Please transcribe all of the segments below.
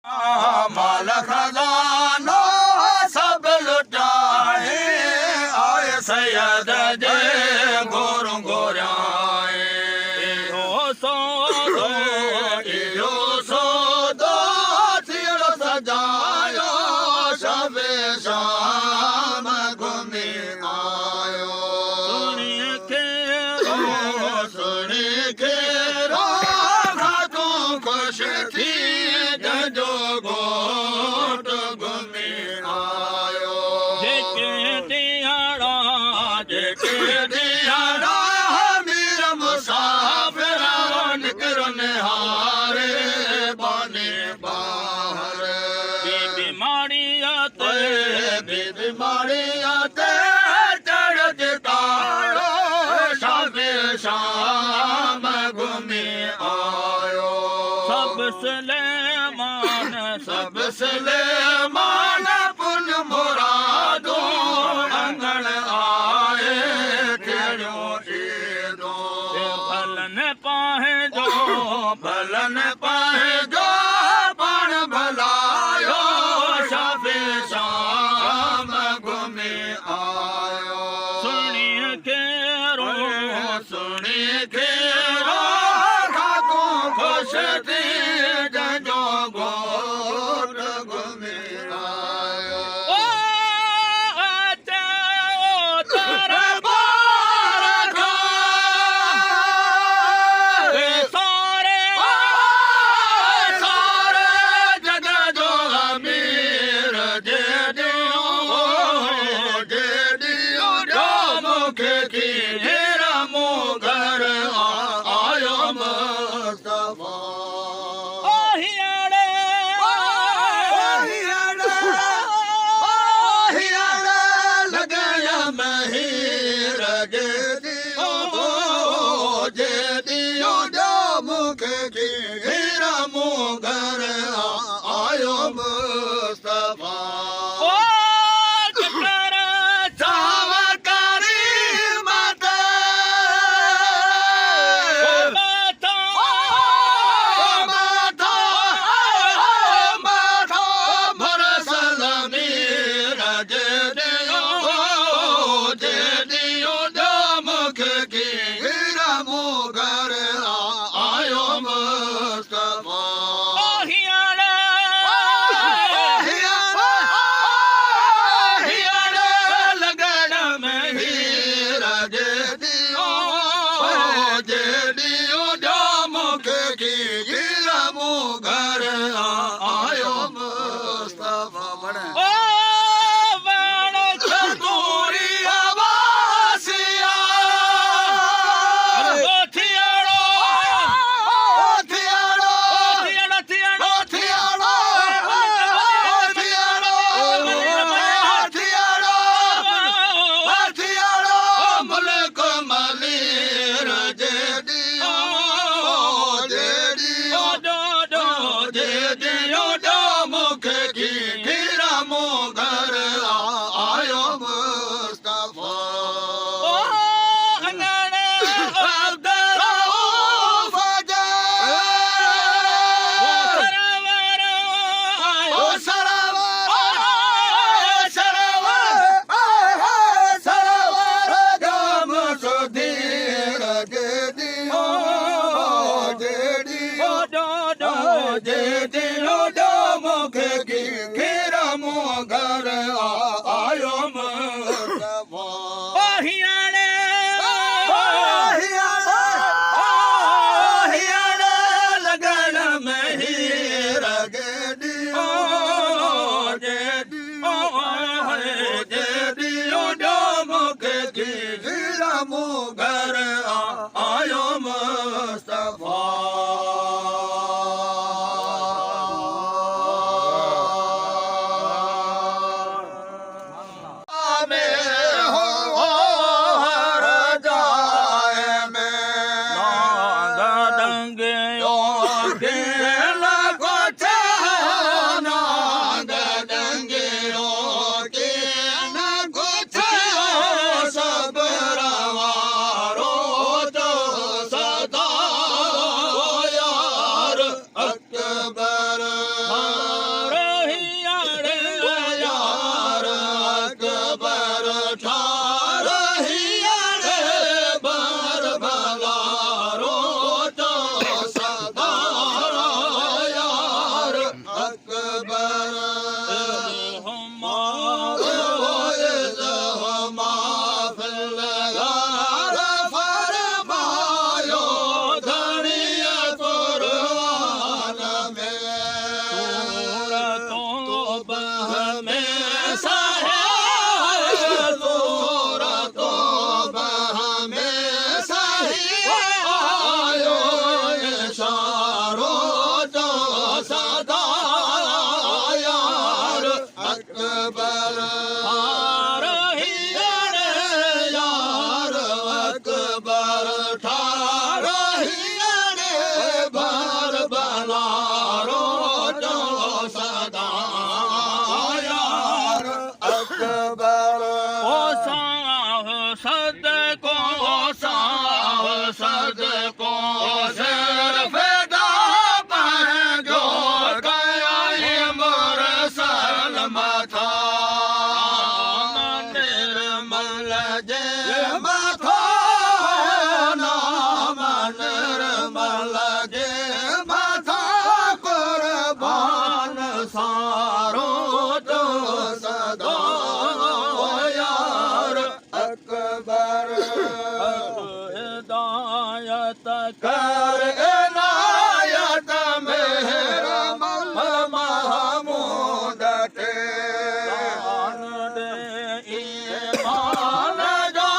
माल खजानो सब लुटाए आए सैयद जे गोर गोराए इहो सौदो सिर सजायो शबे शाम घुमी आयो सुणी के रातों खुश थी जो गोट घुमी आयो जेके दिहाड़ा मीर मुसाफिर निकरन हारे बने बाहर बीमारियाते चढ़ जतायो शबे शाम घुमी आयो सब सलेमान पुन मुरादो अंगण आए तेरो ईदो भलन पाहे जो पण भलायो शबे शाम घुमी आयो सुनी के रो खातों खुश थी जो गोट घुमी आयो अकबर ठारो हियारे भर बनारो जो सदा यार अकबर ओ साह सद को सिर्फ जो गया मुरसल मथा निर्मल जे मथा नाम निर्मल जे मथा कुर्बान सारो जो सदा यार अकबर हिदायत कर इनायत मेरा महमूद के दान दे ईमान जो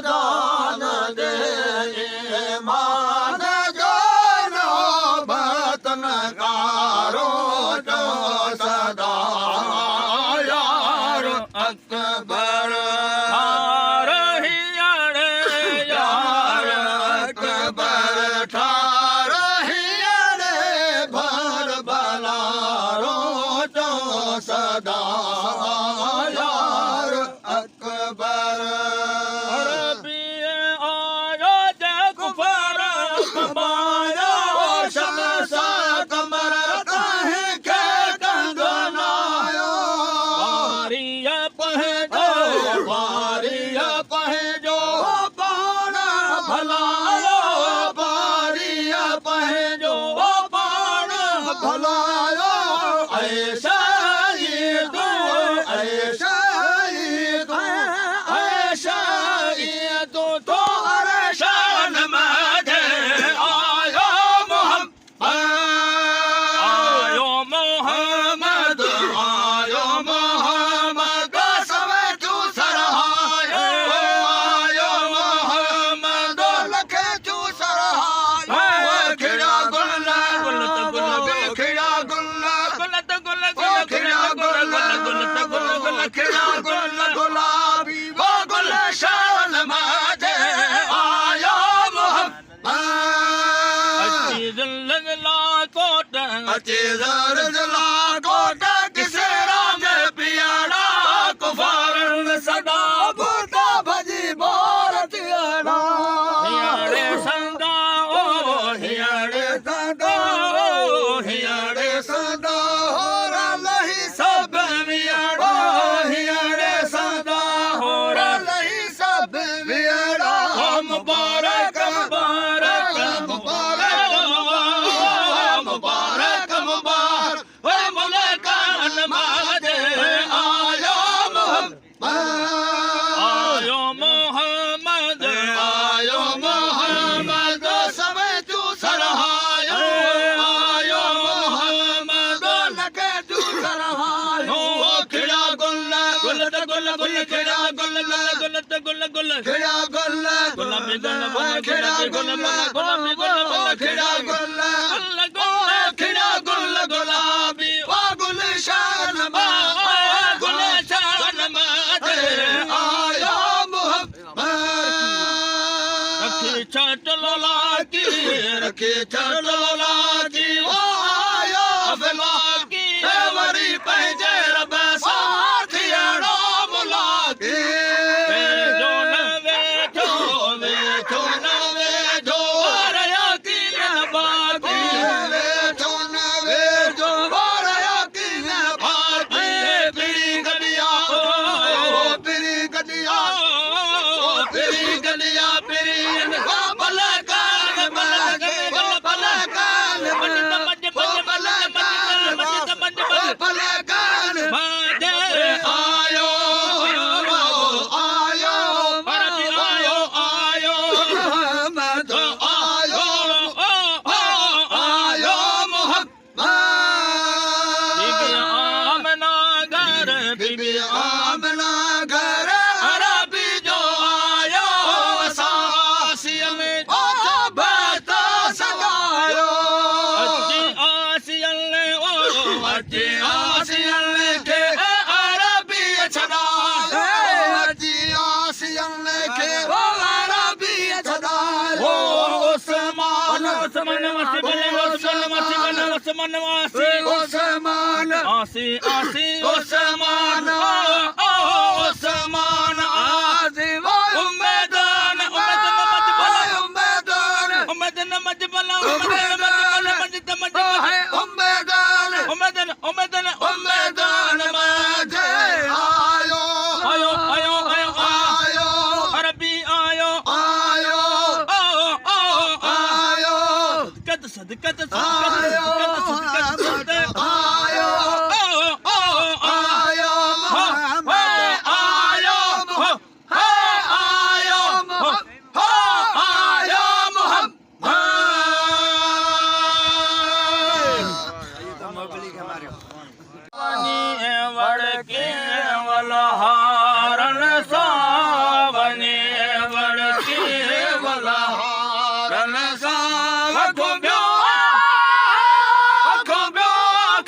दान दे ईमान जो नौबत नकारो जो सदा यार अकबर हार हियारे यार अकबर ठारो हियारे भर बनारो जो सदा यार अकबर अरबिए आयो जग पर माया शमसा कमर कहीं के कंगनायो वारिया पहजो वारिया पहजो बाण भलायो बारिया पहजो बाण भलायो ऐसा ही दो ऐसा ही दो ऐसा ही दो तो अरशान मजे आयो मोहम्मद आयो मोहम्मद आयो मोहम्मद सब तू सरहायो आयो मोहम्मद लखे तू सरहायो खिड़ा गुल्ला गुल्लत गुल्ल खिड़ा गुल्ला गुल्लत गुल्ल खिड़ा गुल्ला खिड़ा गुल्ला गुलाबी वो गुलशान माजे आयो मोहम्मद लगला कोट अचेज़र जला कोटा किसे राम पियाड़ा कुफार सदा बुता भजी भारत अड़ा हियारे संदा ओ हियाड़े सदा हियाड़े सदा हो रही सब मियाड़ा हियाड़े सदा हो रही सब मियाड़ा मुबारक मुबारक मुबारक मुबारक मुबारक वे मुल्कान माजे आयो मोहम्मद आयो मोहम्मद आयो मोहम्मद सब तू सरहायो आयो मोहम्मद लगे तू सरहायो खिड़ा गुल्ला गुल्लत गुल्ल गुल्ल खिड़ा गुल्ला गुल्लत गुल्ल गुल्ल खिड़ा गुल्ला गुलाबी गुल्ल खिड़ा गुल्ला गुलाबी गुल्ल खिड़ा गुल्ला खिड़ा गुल्ला गुलाबी वा गुलशान गुलशान माजे आयो मोहम्मद रखी छट लोला की रखे चलोला की वो आयो अफला की वरी पहजे रब साथियाड़ो मुला की जो न वेठो वेठो न वेठो रया की न बाकी वेठो न वेठो वारया की न भागी पिरी गलिया पिरी गलिया पिरी गलिया पिरी बलकान बलकान बलकान आयो आयो आयो आयो मोहम्मद आयो आयो मोहम्मद आमना घर बीबी आमना घर अरबी जो आयो सा मनवासी बने मनवासी बनवासी मनवासी ओसमान आसी आसी ओसमान ओसमान आजिम उम्मेदान उम्मेदान मत बला उम्मेदान उम्मेदान उम्मेदान उम्मेदान माजे आयो आयो आयो आयो आयो अरबी आयो आयो आयो कद सदकत आयो आयो आयो मोहम्मद आयो आयो आयो वड़के वलहारन सावने वड़के वलहारन साव खुब्यो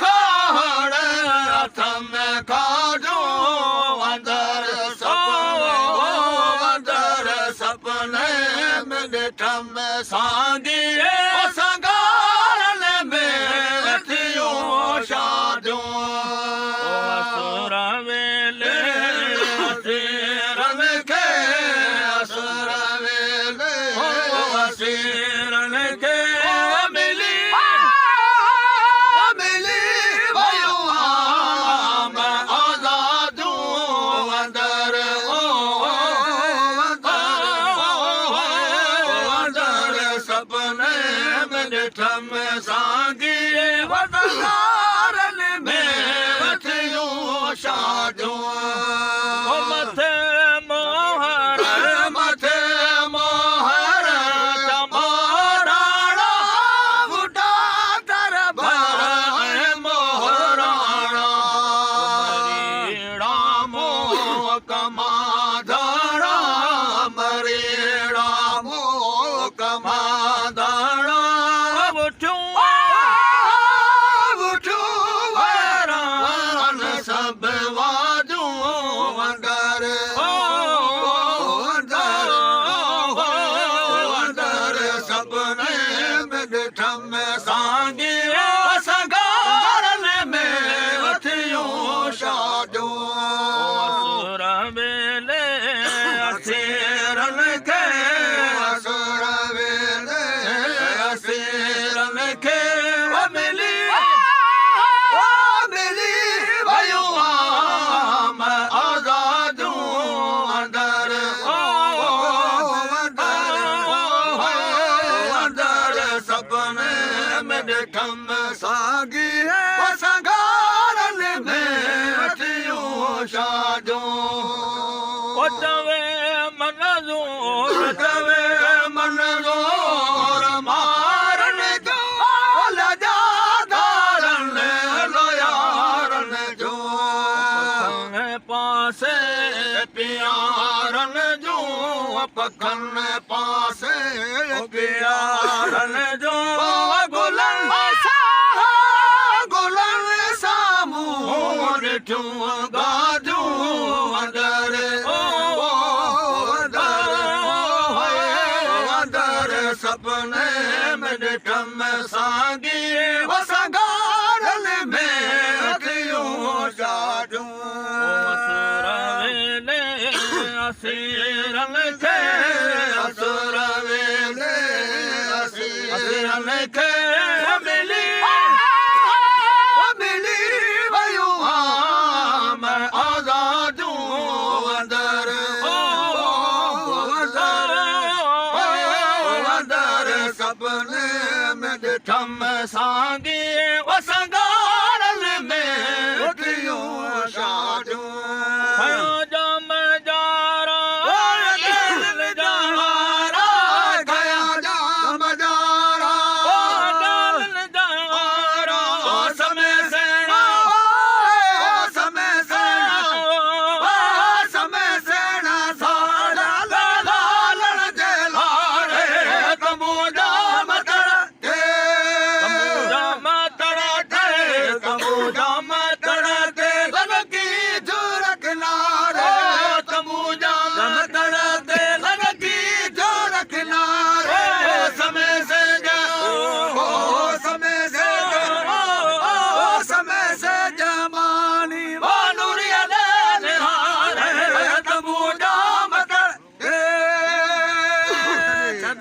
खाड़ अथम खाजो अंदर सपने में ॾिठम सांगे संगारन में थियो शादियो असुर वेले रन खे असुर वेले असीरन के मिली मिली भयो आम आज़ादू अंदर अंदर सपने में ॾिठम सांगी वज़ारन में थियो शादियो मथे मोहर मथे मोहर चमाराणा बुढ़ा दरबार मोहराणा रामो कमाधारा मरेड़ा मो कमाधारा उठूं उठो वरान सब वाजू अंदर अंदर सपने में ॾिठम सांगे संगारन में थियो शादियो असुर वेले असीरन खे असुर वेले असीरन खे मिली मिली भयो आम आज़ादू अंदर अंदर सपने में ॾिठम सागी संगारन में थियो शादियो उतवे मनजूर तवे मनज़ोर मारन जो लजा धारन लोयारन जो पासे प्यारन जो पखन पासे प्यारन जो गुलन गुलन सामू ॾिठूं गाजू अंदर अंदर सपने में ॾिठम सांगी संगारन में थियो शादियो असुर वेले असीरन के असुर वेले असीरन के मिली मिली भयो आम आज़ादू अंदर अंदर सपने में ॾिठम सांगे संगारन में थियो शादियो जम जारा गया जाम जारा समय सेना समय सेना समय सेना साड़ा लालण जे लाड़े तमूजा मतर के तरा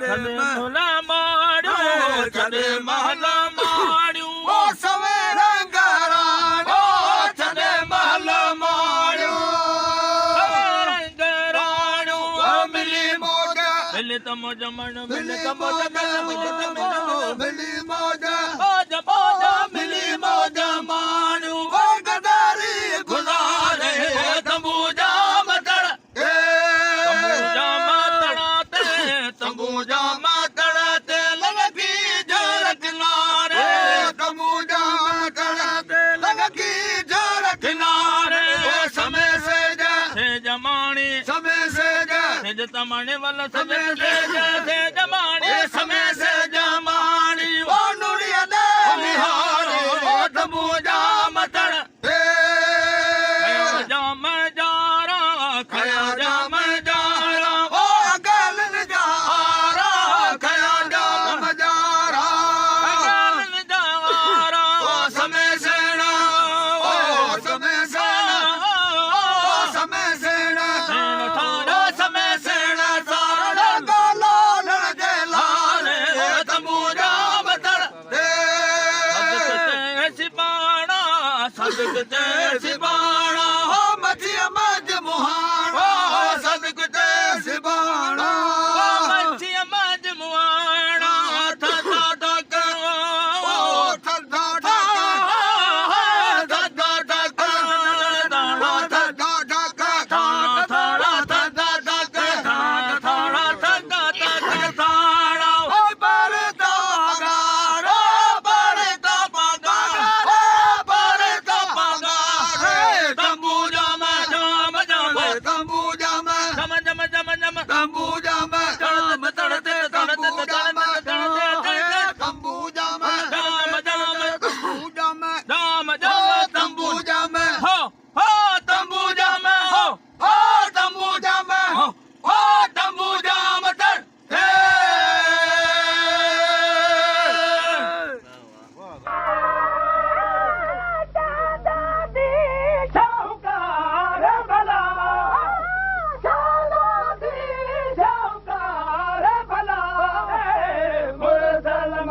छॾे महल माड़ियो छॾे महल माड़ियो ओ सवेर घराणो छॾे महल माड़ियो घराणो मिली मौज मिली त मौज मन मिली मौज मिली मौज मौज मौज मिली मौज माणियो ओ गदारी गुज़ारे तंबूजा मतड़ तंबूजा मतड़ ते लॻी जोर किनारे तंबूजा मतड़ लॻी जोर किनारे समय से जमाणी समय से सेज तमाणे वल से जमाणी समय से जमाणी ओ नुड़िया दे निहारे ओ तंबूजा मतड़ जाम जारा खया जाम जारा ओ अगल नजारा खया जाम जारा जारा ओ समय सेना ओ समय सेना ओ समय सेना ठाड़ा समय सेना सारा गालो लड़े लाले तंबूजा मतड़ सिपाणा सदक ते सिपाणा ओ मचिया मज मुहाणो सदक ते सिबाणो मच्छी मज मुआणा थदा धक ओ थदा ढका थदा ढका दाणा थदा ढका थाड़ा थदा ढका थाड़ा थदा धक थाड़ा ओ बरता पगारो बरता पगारो बरता पगारो तंबूजा में जाम जाम तंबूजा में जम जम जम जम तंबूजा में तड़ते तंबूजा में तंबूजा में जाम जाम तंबूजा में जाम जाम तंबूजा में हो तंबूजा में हो तंबूजा में हो तंबूजा मतड़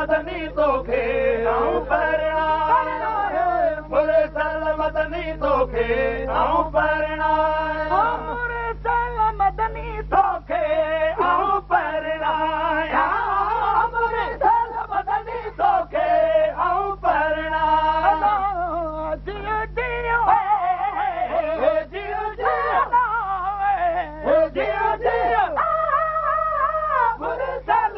मदनी तोखे आऊं परना मुरसल मदनी तोखे आऊं परना मुरसल मदनी तोखे आऊं परना मुरसल मदनी तोखे आऊं परना जियो जियो जियो जियो जियो जियो मुरसल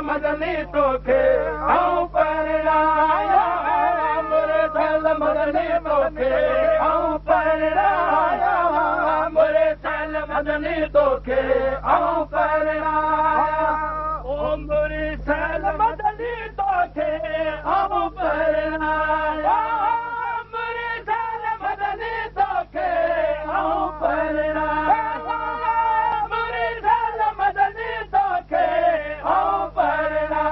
मदनी तोखे आऊं परना मुरसल मदनी तोखे आऊं परना मुरसल मदनी तोखे आऊं परना ओ मुरसल मदनी तोखे आऊं परना मुरसल मदनी तोखे आऊं परना मुरसल मदनी तोखे आऊं परना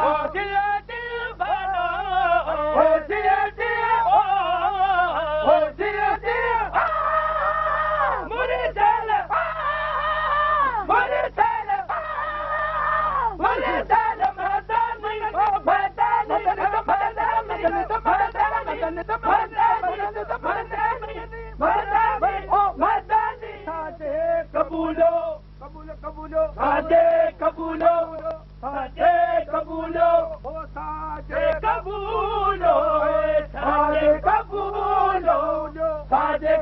ओ जिया दिल भरो ओ जिया जिया ओ जिया जिया मुरसल मुरसल मुरसल मदनी कबूलो कबूलो कबूलो साजे कबूलो साजे कबूलो साजे कबूलो साजे कबूलो साजे